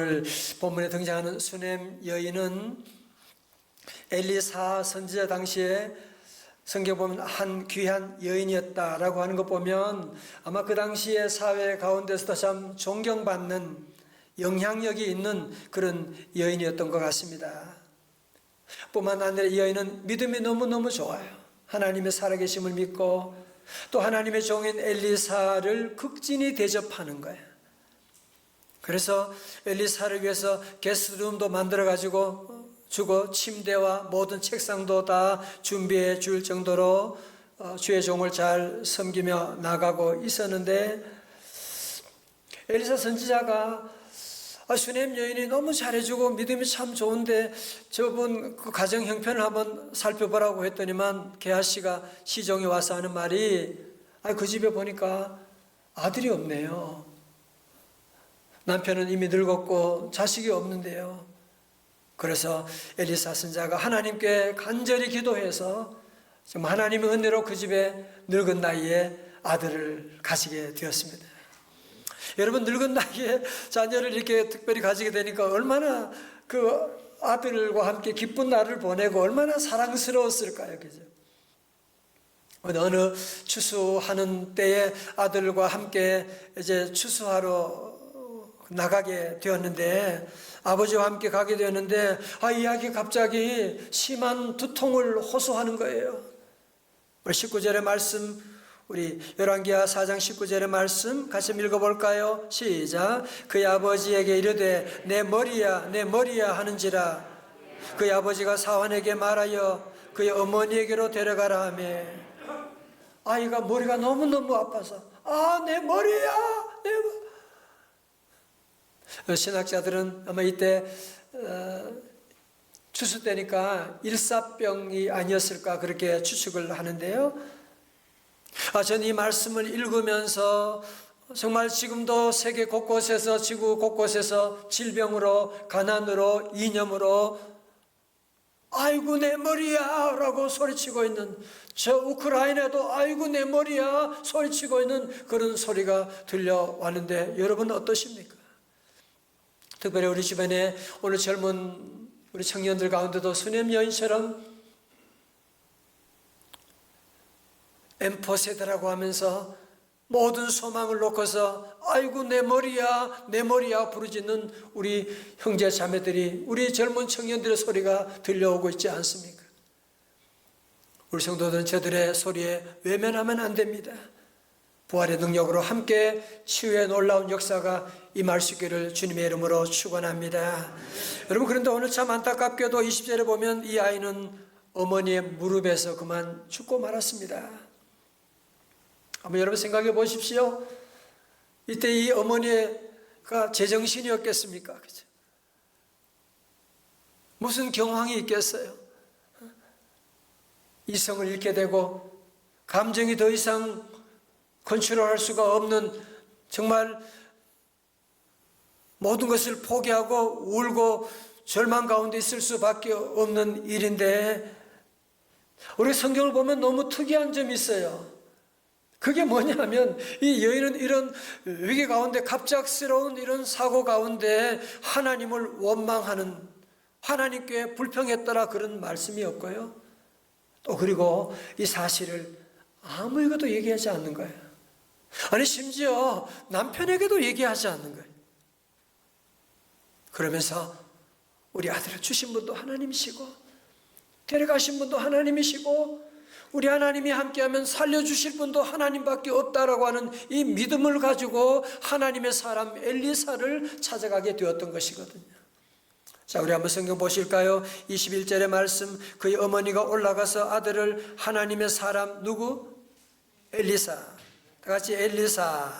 오늘 본문에 등장하는 수넴 여인은 엘리사 선지자 당시에 성경 보면 한 귀한 여인이었다라고 하는 것 보면 아마 그 당시의 사회 가운데서도 참 존경받는 영향력이 있는 그런 여인이었던 것 같습니다. 뿐만 아니라 이 여인은 믿음이 너무너무 좋아요. 하나님의 살아계심을 믿고 또 하나님의 종인 엘리사를 극진히 대접하는 거예요. 그래서 엘리사를 위해서 게스트룸도 만들어가지고 주고 침대와 모든 책상도 다 준비해 줄 정도로 주의 종을 잘 섬기며 나가고 있었는데, 엘리사 선지자가 수넴 여인이 너무 잘해주고 믿음이 참 좋은데 저분 그 가정 형편을 한번 살펴보라고 했더니만 게하시가 시종이 와서 하는 말이, 그 집에 보니까 아들이 없네요. 남편은 이미 늙었고 자식이 없는데요. 그래서 엘리사 선지자가 하나님께 간절히 기도해서 정말 하나님의 은혜로 그 집에 늙은 나이에 아들을 가지게 되었습니다. 여러분, 늙은 나이에 자녀를 이렇게 특별히 가지게 되니까 얼마나 그 아들과 함께 기쁜 날을 보내고 얼마나 사랑스러웠을까요? 그죠? 어느 추수하는 때에 아들과 함께 이제 추수하러 나가게 되었는데, 아버지와 함께 가게 되었는데 이 아기 갑자기 심한 두통을 호소하는 거예요. 우리 19절의 말씀, 우리 열왕기하 4장 19절의 말씀 같이 읽어볼까요? 시작. 그의 아버지에게 이르되 내 머리야 내 머리야 하는지라. 그의 아버지가 사환에게 말하여 그의 어머니에게로 데려가라 하며, 아이가 머리가 너무너무 아파서 내 머리야 내 머리. 신학자들은 아마 이때 추수 때니까 일사병이 아니었을까 그렇게 추측을 하는데요. 저는 이 말씀을 읽으면서 정말 지금도 세계 곳곳에서, 지구 곳곳에서 질병으로, 가난으로, 이념으로 아이고 내 머리야 라고 소리치고 있는, 저 우크라이나도 아이고 내 머리야 소리치고 있는 그런 소리가 들려왔는데, 여러분 어떠십니까? 특별히 우리 주변에 오늘 젊은 우리 청년들 가운데도 수넴 여인처럼 M4 세대라고 하면서 모든 소망을 놓고서 아이고 내 머리야 내 머리야 부르짖는 우리 형제 자매들이, 우리 젊은 청년들의 소리가 들려오고 있지 않습니까? 우리 성도들은 저들의 소리에 외면하면 안 됩니다. 부활의 능력으로 함께 치유의 놀라운 역사가 임할 수 있기를 주님의 이름으로 축원합니다. 여러분, 그런데 오늘 참 안타깝게도 20절에 보면 이 아이는 어머니의 무릎에서 그만 죽고 말았습니다. 한번 여러분 생각해 보십시오. 이때 이 어머니가 제정신이었겠습니까? 그죠? 무슨 경황이 있겠어요? 이성을 잃게 되고 감정이 더 이상 컨트롤할 수가 없는, 정말 모든 것을 포기하고 울고 절망 가운데 있을 수밖에 없는 일인데, 우리 성경을 보면 너무 특이한 점이 있어요. 그게 뭐냐면 이 여인은 이런 위기 가운데, 갑작스러운 이런 사고 가운데 하나님을 원망하는, 하나님께 불평했더라 그런 말씀이 없고요. 또 그리고 이 사실을 아무에게도 얘기하지 않는 거예요. 아니 심지어 남편에게도 얘기하지 않는 거예요. 그러면서 우리 아들을 주신 분도 하나님이시고 데려가신 분도 하나님이시고 우리 하나님이 함께하면 살려주실 분도 하나님밖에 없다라고 하는 이 믿음을 가지고 하나님의 사람 엘리사를 찾아가게 되었던 것이거든요. 자, 우리 한번 성경 보실까요? 21절의 말씀, 그의 어머니가 올라가서 아들을 하나님의 사람 누구? 엘리사. 다 같이 엘리사.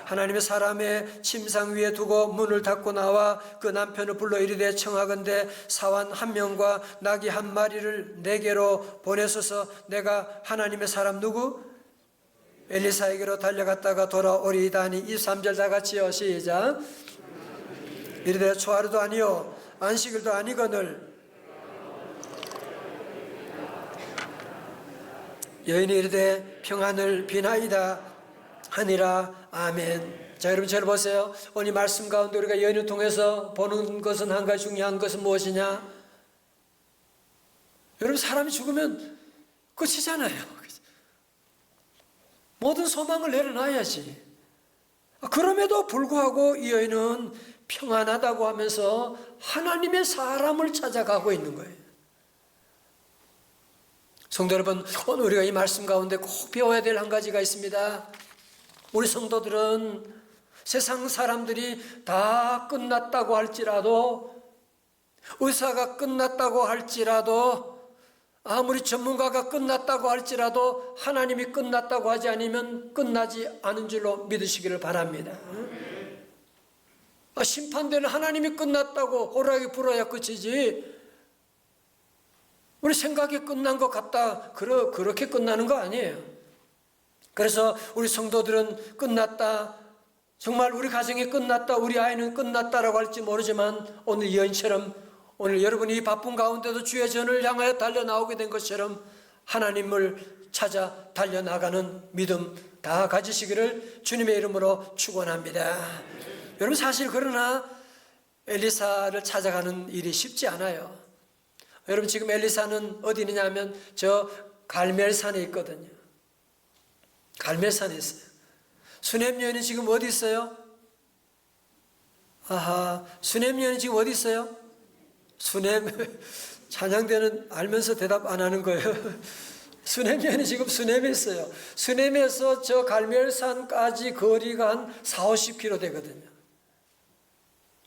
하나님의 사람의 침상 위에 두고 문을 닫고 나와 그 남편을 불러 이르되 청하건대 사환 한 명과 나귀 한 마리를 내게로 보내소서. 내가 하나님의 사람 누구? 엘리사에게로 달려갔다가 돌아오리이다니. 23절 다 같이요. 시작. 이르되 초하루도 아니요 안식일도 아니거늘. 여인이 이르되 평안을 비나이다 하니라. 아멘. 자, 여러분 저를 보세요. 오늘 말씀 가운데 우리가 여인을 통해서 보는 것은 한 가지 중요한 것은 무엇이냐? 여러분 사람이 죽으면 끝이잖아요. 모든 소망을 내려놔야지. 그럼에도 불구하고 이 여인은 평안하다고 하면서 하나님의 사람을 찾아가고 있는 거예요. 성도 여러분, 오늘 우리가 이 말씀 가운데 꼭 배워야 될 한 가지가 있습니다. 우리 성도들은 세상 사람들이 다 끝났다고 할지라도, 의사가 끝났다고 할지라도, 아무리 전문가가 끝났다고 할지라도 하나님이 끝났다고 하지 않으면 끝나지 않은 줄로 믿으시기를 바랍니다. 심판대는 하나님이 끝났다고 호락이 불어야 끝이지, 우리 생각이 끝난 것 같다 그렇게 끝나는 거 아니에요. 그래서 우리 성도들은 끝났다, 정말 우리 가정이 끝났다, 우리 아이는 끝났다라고 할지 모르지만 오늘 이 여인처럼 오늘 여러분이 이 바쁜 가운데도 주의 전을 향하여 달려나오게 된 것처럼 하나님을 찾아 달려나가는 믿음 다 가지시기를 주님의 이름으로 축원합니다. 여러분 사실 그러나 엘리사를 찾아가는 일이 쉽지 않아요. 여러분 지금 엘리사는 어디 있느냐 하면 저 갈멜산에 있거든요. 갈멜산에 있어요. 수넴 여인은 지금 어디 있어요? 수넴 여인은 지금 어디 있어요? 수넴, 찬양대는 알면서 대답 안 하는 거예요. 수넴 여인은 지금 수넴에 있어요. 수넴에서 저 갈멜산까지 거리가 한 40-50km 되거든요.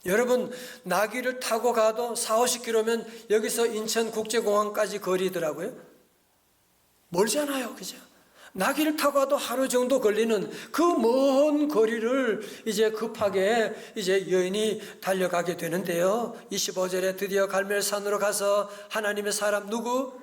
여러분 나귀를 타고 가도 40-50km면 여기서 인천국제공항까지 거리더라고요. 멀잖아요, 그죠? 나귀를 타고 가도 하루 정도 걸리는 그 먼 거리를 이제 급하게 이제 여인이 달려가게 되는데요. 25절에 드디어 갈멜산으로 가서 하나님의 사람 누구?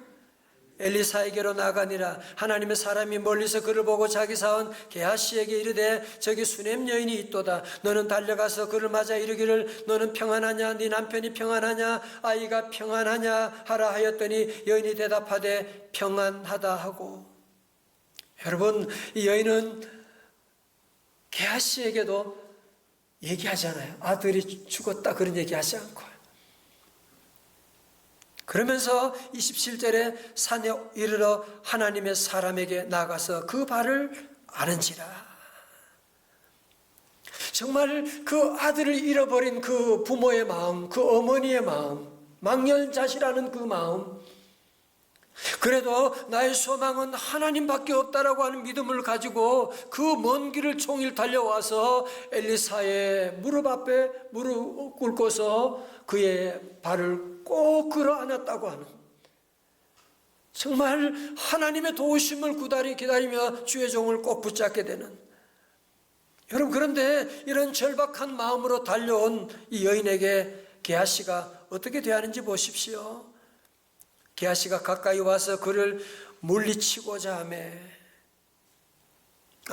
엘리사에게로 나가니라. 하나님의 사람이 멀리서 그를 보고 자기 사원 게하시에게 이르되 저기 수넴 여인이 있도다. 너는 달려가서 그를 맞아 이르기를 너는 평안하냐? 네 남편이 평안하냐? 아이가 평안하냐? 하라 하였더니 여인이 대답하되 평안하다 하고. 여러분 이 여인은 게하시에게도 얘기하잖아요. 아들이 죽었다 그런 얘기하지 않고. 그러면서 27절에 산에 이르러 하나님의 사람에게 나가서 그 발을 아는지라. 정말 그 아들을 잃어버린 그 부모의 마음, 그 어머니의 마음, 망연자실하는 그 마음, 그래도 나의 소망은 하나님밖에 없다라고 하는 믿음을 가지고 그 먼 길을 종일 달려와서 엘리사의 무릎 앞에 무릎 꿇고서 그의 발을 꼭 끌어안았다고 하는, 정말 하나님의 도우심을 기다리며 주의 종을 꼭 붙잡게 되는. 여러분 그런데 이런 절박한 마음으로 달려온 이 여인에게 게하시가 어떻게 대하는지 보십시오. 게하시가 가까이 와서 그를 물리치고자 하며,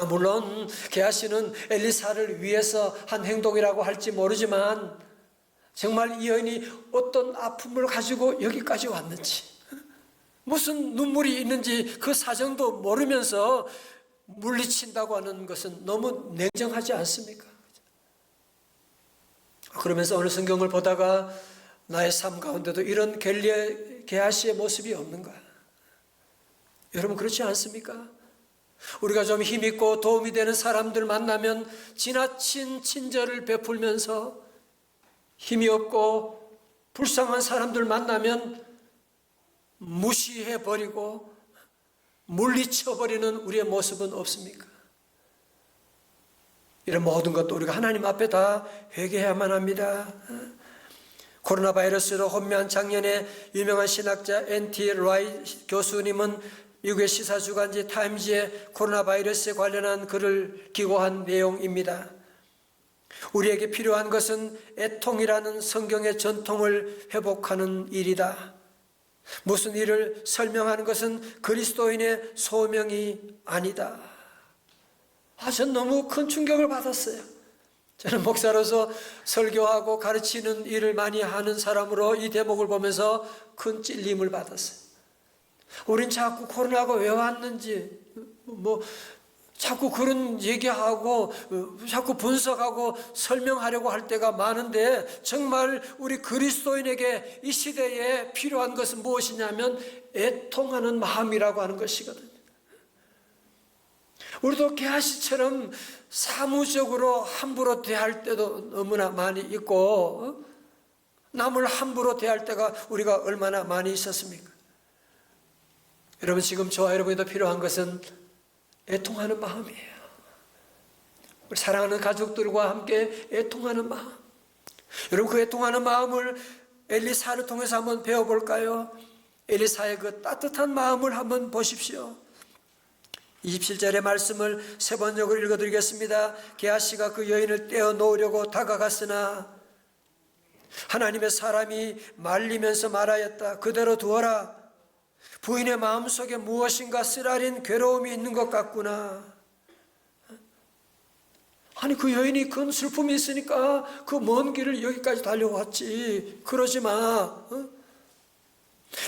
물론 게하시는 엘리사를 위해서 한 행동이라고 할지 모르지만 정말 이 여인이 어떤 아픔을 가지고 여기까지 왔는지, 무슨 눈물이 있는지 그 사정도 모르면서 물리친다고 하는 것은 너무 냉정하지 않습니까? 그러면서 오늘 성경을 보다가 나의 삶 가운데도 이런 게하시의 모습이 없는가? 여러분 그렇지 않습니까? 우리가 좀 힘있고 도움이 되는 사람들 만나면 지나친 친절을 베풀면서, 힘이 없고 불쌍한 사람들 만나면 무시해버리고 물리쳐버리는 우리의 모습은 없습니까? 이런 모든 것도 우리가 하나님 앞에 다 회개해야만 합니다. 코로나 바이러스로 혼미한 작년에 유명한 신학자 N.T. 라이 교수님은 미국의 시사주간지 타임즈에 코로나 바이러스에 관련한 글을 기고한 내용입니다. 우리에게 필요한 것은 애통이라는 성경의 전통을 회복하는 일이다. 무슨 일을 설명하는 것은 그리스도인의 소명이 아니다. 전 너무 큰 충격을 받았어요. 저는 목사로서 설교하고 가르치는 일을 많이 하는 사람으로 이 대목을 보면서 큰 찔림을 받았어요. 우린 자꾸 코로나가 왜 왔는지, 자꾸 그런 얘기하고 자꾸 분석하고 설명하려고 할 때가 많은데, 정말 우리 그리스도인에게 이 시대에 필요한 것은 무엇이냐면 애통하는 마음이라고 하는 것이거든요. 우리도 게하시처럼 사무적으로 함부로 대할 때도 너무나 많이 있고, 남을 함부로 대할 때가 우리가 얼마나 많이 있었습니까? 여러분, 지금 저와 여러분에도 필요한 것은 애통하는 마음이에요. 우리 사랑하는 가족들과 함께 애통하는 마음. 여러분, 그 애통하는 마음을 엘리사를 통해서 한번 배워볼까요? 엘리사의 그 따뜻한 마음을 한번 보십시오. 27절의 말씀을 세 번역으로 읽어드리겠습니다. 게하시가 그 여인을 떼어 놓으려고 다가갔으나 하나님의 사람이 말리면서 말하였다. 그대로 두어라. 부인의 마음속에 무엇인가 쓰라린 괴로움이 있는 것 같구나. 아니, 그 여인이 큰 슬픔이 있으니까 그 먼 길을 여기까지 달려왔지. 그러지 마.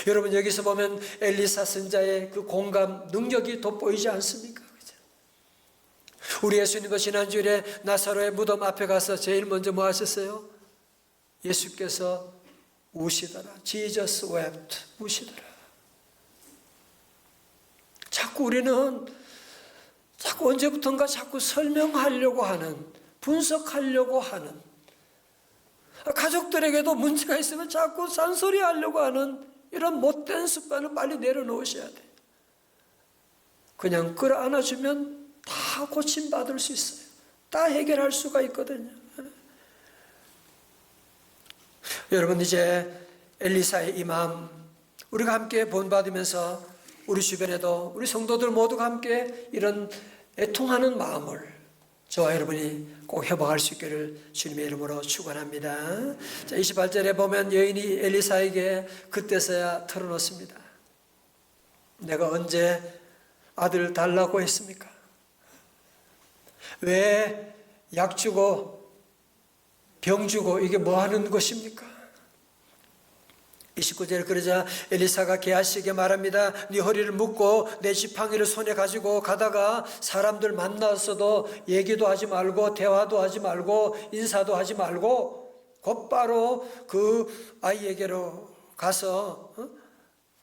여러분, 여기서 보면 엘리사 선자의 그 공감 능력이 돋보이지 않습니까? 그죠? 우리 예수님도 지난주에 나사로의 무덤 앞에 가서 제일 먼저 뭐 하셨어요? 예수께서 우시더라. Jesus wept. 우시더라. 자꾸 우리는 자꾸 언제부턴가 자꾸 설명하려고 하는, 분석하려고 하는, 가족들에게도 문제가 있으면 자꾸 잔소리 하려고 하는 이런 못된 습관을 빨리 내려놓으셔야 돼요. 그냥 끌어안아주면 다 고침받을 수 있어요. 다 해결할 수가 있거든요. 여러분, 이제 엘리사의 이 마음 우리가 함께 본받으면서 우리 주변에도 우리 성도들 모두가 함께 이런 애통하는 마음을 저와 여러분이 꼭 회복할 수 있기를 주님의 이름으로 축원합니다. 자, 28절에 보면 여인이 엘리사에게 그때서야 털어놓습니다. 내가 언제 아들 달라고 했습니까? 왜 약 주고 병 주고 이게 뭐 하는 것입니까? 29절 그러자 엘리사가 게하시에게 말합니다. 네 허리를 묶고 내 지팡이를 손에 가지고 가다가 사람들 만났어도 얘기도 하지 말고 대화도 하지 말고 인사도 하지 말고 곧바로 그 아이에게로 가서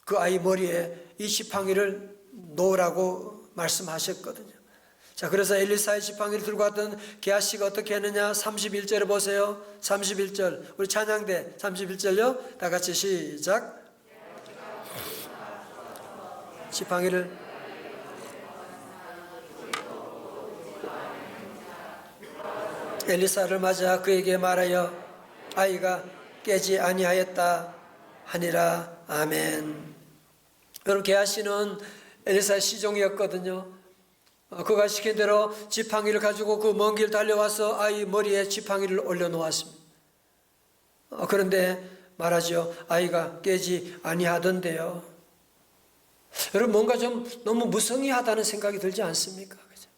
그 아이 머리에 이 지팡이를 놓으라고 말씀하셨거든요. 자, 그래서 엘리사의 지팡이를 들고 왔던 게하시가 어떻게 했느냐? 31절에 보세요. 31절 우리 찬양대 31절요. 다 같이 시작. 지팡이를 엘리사를 맞아 그에게 말하여 아이가 깨지 아니하였다 하니라. 아멘. 여러분, 게하시는 엘리사의 시종이었거든요. 그가 시킨 대로 지팡이를 가지고 그 먼 길 달려와서 아이 머리에 지팡이를 올려놓았습니다. 그런데 말하죠. 아이가 깨지 아니하던데요. 여러분, 뭔가 좀 너무 무성의하다는 생각이 들지 않습니까? 그죠?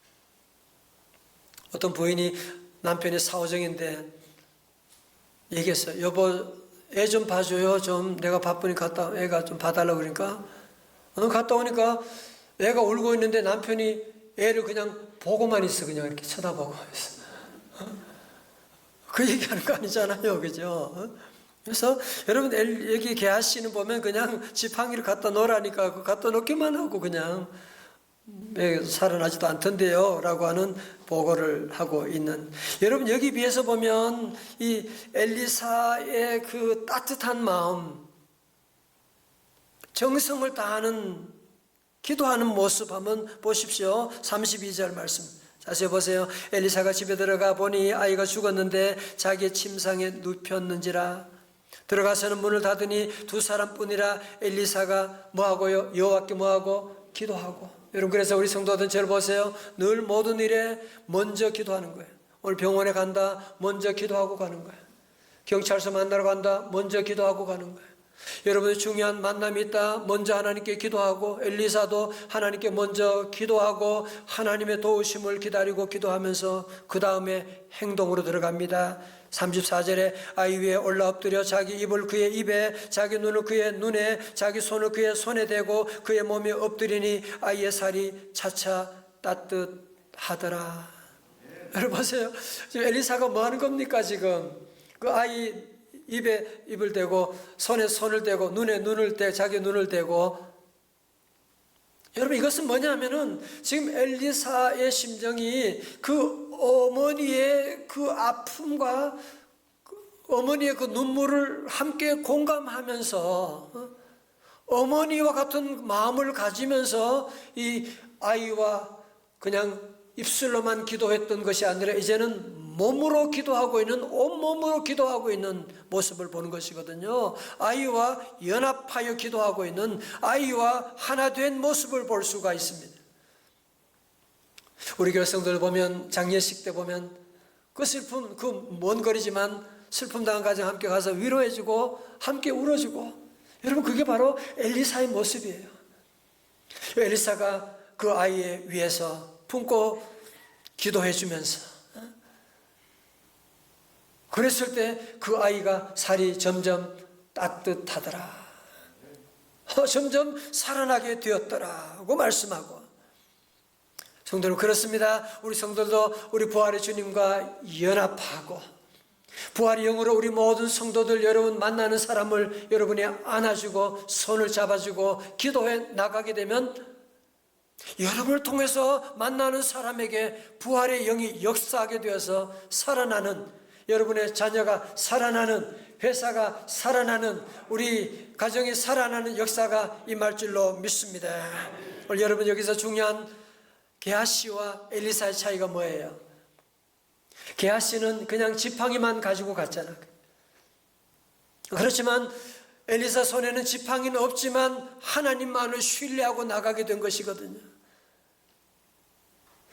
어떤 부인이 남편이 사오정인데 얘기했어요. 여보, 애 좀 봐줘요. 좀 내가 바쁘니까 애가 좀 봐달라고 그러니까 갔다 오니까 애가 울고 있는데 남편이 애를 그냥 보고만 있어. 그냥 이렇게 쳐다보고 있어. 그 얘기하는 거 아니잖아요. 그죠? 그래서 여러분, 여기 게하시는 보면 그냥 지팡이를 갖다 놓으라니까 그 갖다 놓기만 하고 그냥 살아나지도 않던데요 라고 하는 보고를 하고 있는, 여러분, 여기 비해서 보면 이 엘리사의 그 따뜻한 마음, 정성을 다하는 기도하는 모습 한번 보십시오. 32절 말씀 자세히 보세요. 엘리사가 집에 들어가 보니 아이가 죽었는데 자기의 침상에 눕혔는지라. 들어가서는 문을 닫으니 두 사람뿐이라. 엘리사가 뭐하고요? 여호와께 뭐하고? 기도하고. 여러분, 그래서 우리 성도들 저를 보세요. 늘 모든 일에 먼저 기도하는 거예요. 오늘 병원에 간다, 먼저 기도하고 가는 거예요. 경찰서 만나러 간다, 먼저 기도하고 가는 거예요. 여러분의 중요한 만남이 있다, 먼저 하나님께 기도하고, 엘리사도 하나님께 먼저 기도하고 하나님의 도우심을 기다리고 기도하면서 그 다음에 행동으로 들어갑니다. 34절에 아이 위에 올라 엎드려 자기 입을 그의 입에, 자기 눈을 그의 눈에, 자기 손을 그의 손에 대고 그의 몸에 엎드리니 아이의 살이 차차 하더라. 여러분 보세요. 지금 엘리사가 뭐 하는 겁니까? 지금 그 아이 입에 입을 대고 손에 손을 대고 눈에 눈을 대 자기 눈을 대고. 여러분 이것은 뭐냐면은 지금 엘리사의 심정이 그 어머니의 그 아픔과 어머니의 그 눈물을 함께 공감하면서 어머니와 같은 마음을 가지면서 이 아이와 그냥 입술로만 기도했던 것이 아니라 이제는 몸으로 기도하고 있는, 온몸으로 기도하고 있는 모습을 보는 것이거든요. 아이와 연합하여 기도하고 있는, 아이와 하나 된 모습을 볼 수가 있습니다. 우리 교회 성도들 보면 장례식 때 보면 그 슬픔, 그 먼 거리지만 슬픔 당한 가정 함께 가서 위로해주고 함께 울어주고, 여러분 그게 바로 엘리사의 모습이에요. 엘리사가 그 아이의 위에서 품고 기도해 주면서 그랬을 때 그 아이가 살이 점점 따뜻하더라, 점점 살아나게 되었더라고 말씀하고. 성도는 그렇습니다. 우리 성도들도 우리 부활의 주님과 연합하고 부활의 영으로 우리 모든 성도들, 여러분 만나는 사람을 여러분이 안아주고 손을 잡아주고 기도해 나가게 되면 여러분을 통해서 만나는 사람에게 부활의 영이 역사하게 되어서 살아나는, 여러분의 자녀가 살아나는, 회사가 살아나는, 우리 가정이 살아나는 역사가 임할 줄로 믿습니다. 오늘 여러분 여기서 중요한 게하시와 엘리사의 차이가 뭐예요? 게하시는 그냥 지팡이만 가지고 갔잖아. 그렇지만 엘리사 손에는 지팡이는 없지만 하나님만을 신뢰하고 나가게 된 것이거든요.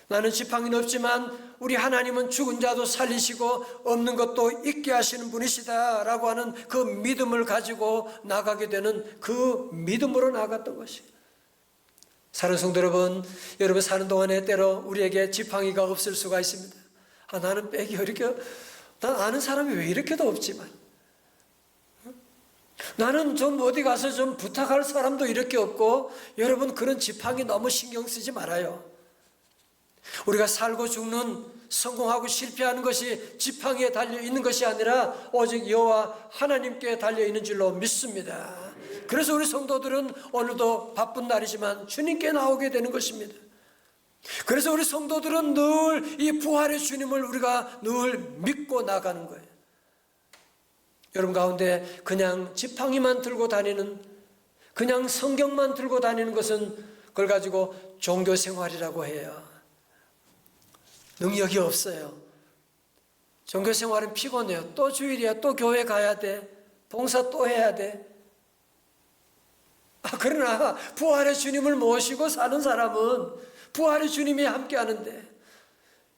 나는 지팡이는 없지만 우리 하나님은 죽은 자도 살리시고 없는 것도 있게 하시는 분이시다 라고 하는 그 믿음을 가지고 나가게 되는, 그 믿음으로 나갔던 것이에요. 사랑하는 성도 여러분, 여러분 사는 동안에 때로 우리에게 지팡이가 없을 수가 있습니다. 나는 백이 이렇게, 난 아는 사람이 왜 이렇게도 없지만, 나는 좀 어디 가서 좀 부탁할 사람도 이렇게 없고. 여러분 그런 지팡이 너무 신경 쓰지 말아요. 우리가 살고 죽는, 성공하고 실패하는 것이 지팡이에 달려 있는 것이 아니라 오직 여호와 하나님께 달려 있는 줄로 믿습니다. 그래서 우리 성도들은 오늘도 바쁜 날이지만 주님께 나오게 되는 것입니다. 그래서 우리 성도들은 늘 이 부활의 주님을 우리가 늘 믿고 나가는 거예요. 여러분 가운데 그냥 지팡이만 들고 다니는, 그냥 성경만 들고 다니는 것은 그걸 가지고 종교생활이라고 해요. 능력이 없어요. 종교생활은 피곤해요. 또 주일이야, 또 교회 가야 돼, 봉사 또 해야 돼. 그러나 부활의 주님을 모시고 사는 사람은 부활의 주님이 함께 하는데,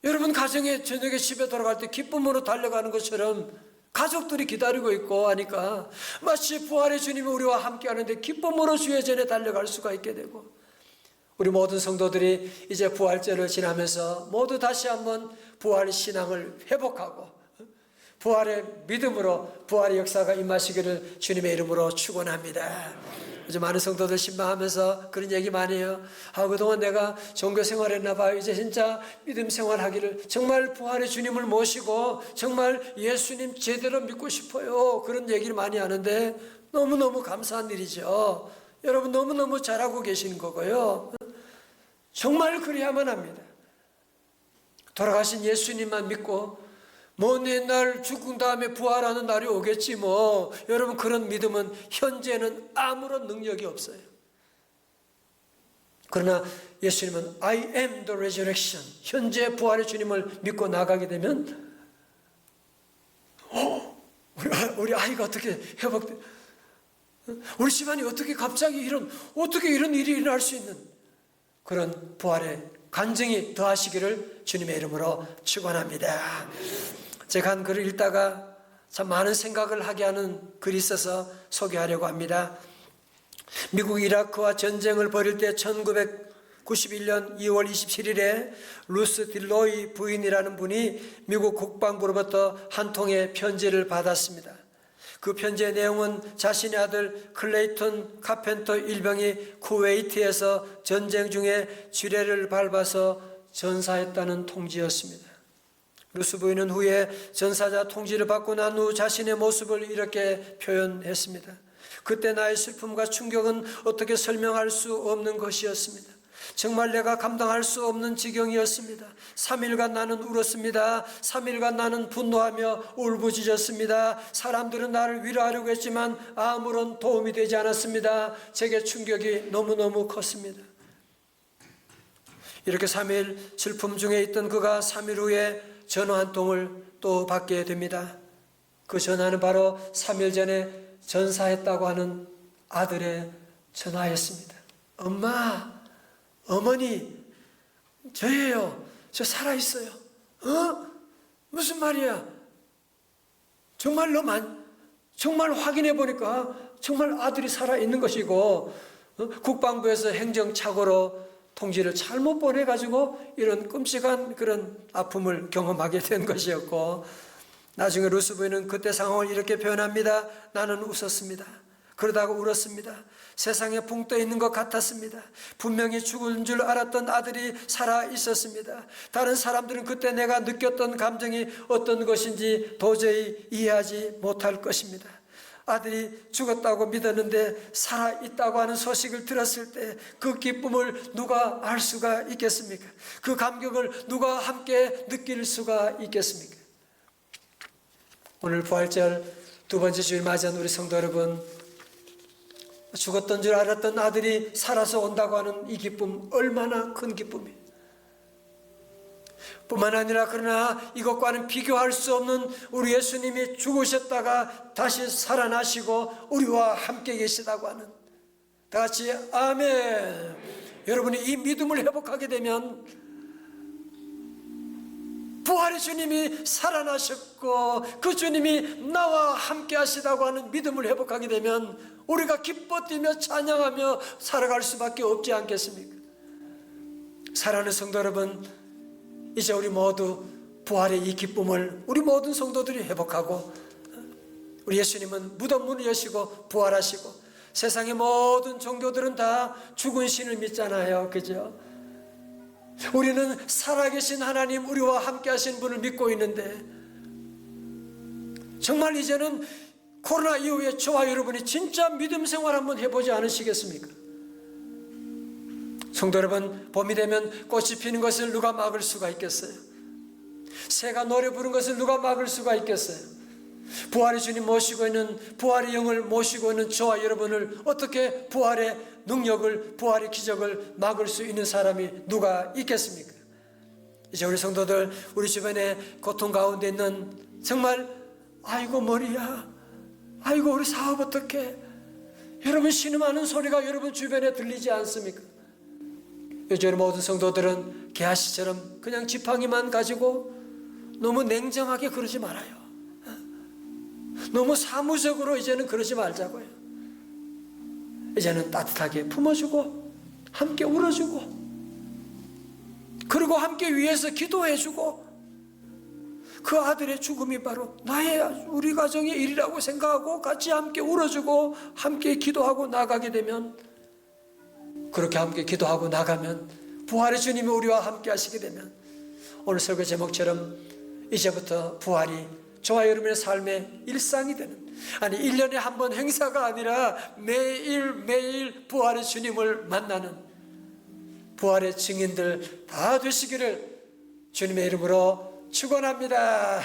여러분 가정에 저녁에 집에 돌아갈 때 기쁨으로 달려가는 것처럼 가족들이 기다리고 있고 하니까 마치 부활의 주님이 우리와 함께 하는데 기쁨으로 주의 전에 달려갈 수가 있게 되고, 우리 모든 성도들이 이제 부활절을 지나면서 모두 다시 한번 부활의 신앙을 회복하고 부활의 믿음으로 부활의 역사가 임하시기를 주님의 이름으로 축원합니다. 요즘 많은 성도들 신방하면서 그런 얘기 많이 해요. 그동안 내가 종교 생활했나 봐요. 이제 진짜 믿음 생활하기를, 정말 부활의 주님을 모시고 정말 예수님 제대로 믿고 싶어요. 그런 얘기를 많이 하는데 너무너무 감사한 일이죠. 여러분 너무너무 잘하고 계시는 거고요. 정말 그래야만 합니다. 돌아가신 예수님만 믿고 먼 옛날 죽은 다음에 부활하는 날이 오겠지 뭐. 여러분 그런 믿음은 현재는 아무런 능력이 없어요. 그러나 예수님은 I am the resurrection, 현재 부활의 주님을 믿고 나가게 되면 우리 아이가 어떻게 회복돼, 우리 집안이 어떻게 갑자기 어떻게 이런 일이 일어날 수 있는 그런 부활의 간증이 더하시기를 주님의 이름으로 축원합니다. 제가 한 글을 읽다가 참 많은 생각을 하게 하는 글이 있어서 소개하려고 합니다. 미국 이라크와 전쟁을 벌일 때 1991년 2월 27일에 루스 딜로이 부인이라는 분이 미국 국방부로부터 한 통의 편지를 받았습니다. 그 편지의 내용은 자신의 아들 클레이턴 카펜터 일병이 쿠웨이트에서 전쟁 중에 지뢰를 밟아서 전사했다는 통지였습니다. 루스 부인은 후에 전사자 통지를 받고 난 후 자신의 모습을 이렇게 표현했습니다. 그때 나의 슬픔과 충격은 어떻게 설명할 수 없는 것이었습니다. 정말 내가 감당할 수 없는 지경이었습니다. 3일간 나는 울었습니다. 3일간 나는 분노하며 울부짖었습니다. 사람들은 나를 위로하려고 했지만 아무런 도움이 되지 않았습니다. 제게 충격이 너무너무 컸습니다. 이렇게 3일 슬픔 중에 있던 그가 3일 후에 전화 한 통을 또 받게 됩니다. 그 전화는 바로 3일 전에 전사했다고 하는 아들의 전화였습니다. 엄마, 어머니, 저예요. 저 살아있어요. 무슨 말이야? 정말 확인해 보니까 정말 아들이 살아있는 것이고, 국방부에서 행정착오로 통지를 잘못 보내가지고 이런 끔찍한 그런 아픔을 경험하게 된 것이었고, 나중에 루스 부인은 그때 상황을 이렇게 표현합니다. 나는 웃었습니다. 그러다가 울었습니다. 세상에 붕 떠 있는 것 같았습니다. 분명히 죽은 줄 알았던 아들이 살아 있었습니다. 다른 사람들은 그때 내가 느꼈던 감정이 어떤 것인지 도저히 이해하지 못할 것입니다. 아들이 죽었다고 믿었는데 살아있다고 하는 소식을 들었을 때 그 기쁨을 누가 알 수가 있겠습니까? 그 감격을 누가 함께 느낄 수가 있겠습니까? 오늘 부활절 두 번째 주일 맞이한 우리 성도 여러분, 죽었던 줄 알았던 아들이 살아서 온다고 하는 이 기쁨, 얼마나 큰 기쁨이에요. 뿐만 아니라 그러나 이것과는 비교할 수 없는 우리 예수님이 죽으셨다가 다시 살아나시고 우리와 함께 계시다고 하는, 다 같이 아멘. 여러분이 이 믿음을 회복하게 되면 부활의 주님이 살아나셨고 그 주님이 나와 함께 하시다고 하는 믿음을 회복하게 되면 우리가 기뻐 뛰며 찬양하며 살아갈 수밖에 없지 않겠습니까? 사랑하는 성도 여러분, 이제 우리 모두 부활의 이 기쁨을 우리 모든 성도들이 회복하고, 우리 예수님은 무덤 문을 여시고 부활하시고, 세상의 모든 종교들은 다 죽은 신을 믿잖아요. 그죠? 우리는 살아계신 하나님, 우리와 함께 하신 분을 믿고 있는데, 정말 이제는 코로나 이후에 저와 여러분이 진짜 믿음 생활 한번 해보지 않으시겠습니까? 성도 여러분, 봄이 되면 꽃이 피는 것을 누가 막을 수가 있겠어요? 새가 노래 부르는 것을 누가 막을 수가 있겠어요? 부활의 주님 모시고 있는, 부활의 영을 모시고 있는 저와 여러분을 어떻게 부활의 능력을, 부활의 기적을 막을 수 있는 사람이 누가 있겠습니까? 이제 우리 성도들, 우리 주변에 고통 가운데 있는, 정말 아이고 머리야, 아이고 우리 사업 어떡해, 여러분 신음하는 소리가 여러분 주변에 들리지 않습니까? 요즘 모든 성도들은 게하시처럼 그냥 지팡이만 가지고 너무 냉정하게 그러지 말아요. 너무 사무적으로 이제는 그러지 말자고요. 이제는 따뜻하게 품어주고 함께 울어주고, 그리고 함께 위해서 기도해주고, 그 아들의 죽음이 바로 우리 가정의 일이라고 생각하고 같이 함께 울어주고 함께 기도하고 나가게 되면, 그렇게 함께 기도하고 나가면, 부활의 주님이 우리와 함께 하시게 되면, 오늘 설교 제목처럼 이제부터 부활이 저와 여러분의 삶의 일상이 되는, 아니 1년에 한 번 행사가 아니라 매일매일 부활의 주님을 만나는 부활의 증인들 다 되시기를 주님의 이름으로 축원합니다.